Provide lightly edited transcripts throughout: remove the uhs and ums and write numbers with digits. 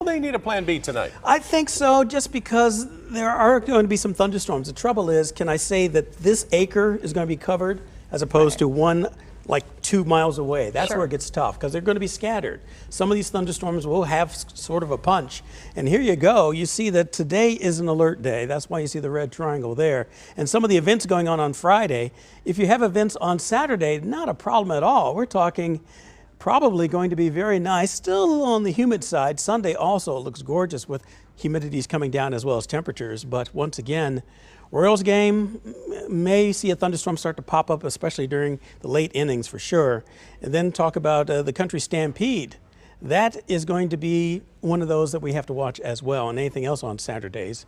they need a plan B tonight? I think so, just because there are going to be some thunderstorms. The trouble is, can I say that this acre is going to be covered as opposed to one like 2 miles away? That's where it gets tough, because they're going to be scattered. Some of these thunderstorms will have sort of a punch. And here you go. You see that today is an alert day. That's why you see the red triangle there. And some of the events going on Friday. If you have events on Saturday, not a problem at all. We're talking probably going to be very nice, still on the humid side. Sunday also looks gorgeous with humidities coming down as well as temperatures. But once again, Royals game may see a thunderstorm start to pop up, especially during the late innings for sure. And then talk about the Country Stampede. That is going to be one of those that we have to watch as well, and anything else on Saturdays.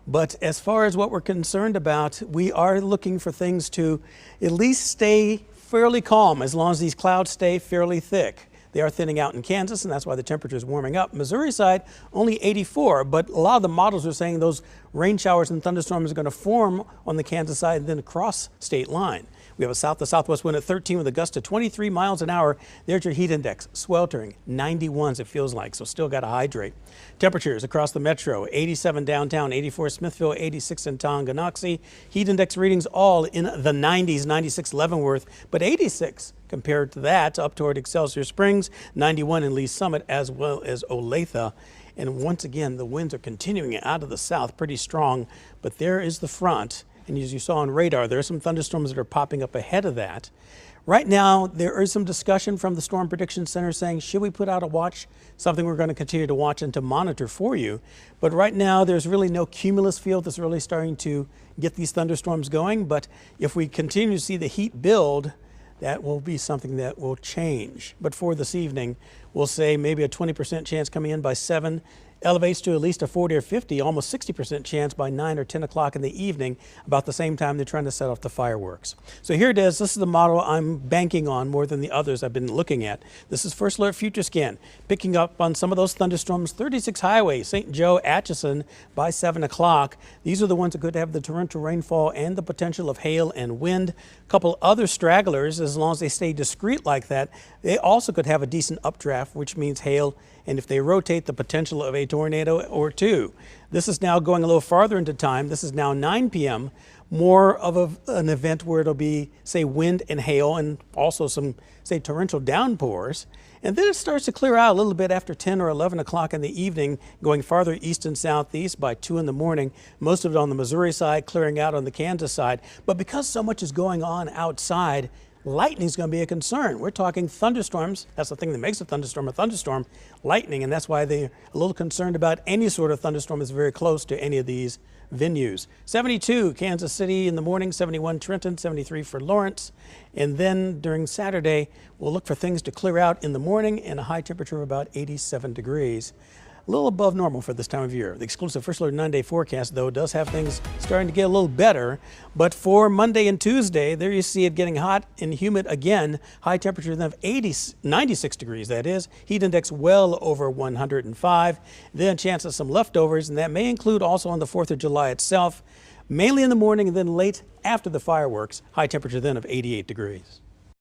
But as far as what we're concerned about, we are looking for things to at least stay fairly calm as long as these clouds stay fairly thick. They are thinning out in Kansas, and that's why the temperature is warming up. Missouri side, only 84, but a lot of the models are saying those rain showers and thunderstorms are going to form on the Kansas side and then across state line. We have a south to southwest wind at 13 with a gust to 23 miles an hour. There's your heat index, sweltering, 91s it feels like, so still got to hydrate. Temperatures across the metro, 87 downtown, 84 Smithville, 86 in Tonganoxie. Heat index readings all in the 90s, 96 Leavenworth, but 86 compared to that up toward Excelsior Springs, 91 in Lee Summit, as well as Olathe. And once again, the winds are continuing out of the south pretty strong, but there is the front. And as you saw on radar, there are some thunderstorms that are popping up ahead of that. Right now, there is some discussion from the Storm Prediction Center saying, should we put out a watch? Something we're going to continue to watch and to monitor for you. But right now, there's really no cumulus field that's really starting to get these thunderstorms going. But if we continue to see the heat build, that will be something that will change. But for this evening, we'll say maybe a 20% chance coming in by 7. Elevates to at least a 40 or 50, almost 60% chance by 9 or 10 o'clock in the evening, about the same time they're trying to set off the fireworks. So here it is. This is the model I'm banking on more than the others I've been looking at. This is First Alert Future Scan, picking up on some of those thunderstorms. 36 Highway, St. Joe, Atchison by 7 o'clock. These are the ones that could have the torrential rainfall and the potential of hail and wind. A couple other stragglers, as long as they stay discreet like that, they also could have a decent updraft, which means hail, and if they rotate, the potential of a tornado or two. This is now going a little farther into time. This is now 9 p.m., more of an event where it'll be, say, wind and hail and also some, say, torrential downpours. And then it starts to clear out a little bit after 10 or 11 o'clock in the evening, going farther east and southeast by 2 in the morning, most of it on the Missouri side, clearing out on the Kansas side. But because so much is going on outside, lightning is going to be a concern. We're talking thunderstorms. That's the thing that makes a thunderstorm, lightning, and that's why they're a little concerned about any sort of thunderstorm that's very close to any of these venues. 72 Kansas City in the morning, 71 Trenton, 73 for Lawrence. And then during Saturday, we'll look for things to clear out in the morning and a high temperature of about 87 degrees. A little above normal for this time of year. The exclusive First Alert 9-day forecast, though, does have things starting to get a little better. But for Monday and Tuesday, there you see it getting hot and humid again. High temperature then of 96 degrees, that is. Heat index well over 105. Then chance of some leftovers, and that may include also on the 4th of July itself. Mainly in the morning and then late after the fireworks. High temperature then of 88 degrees.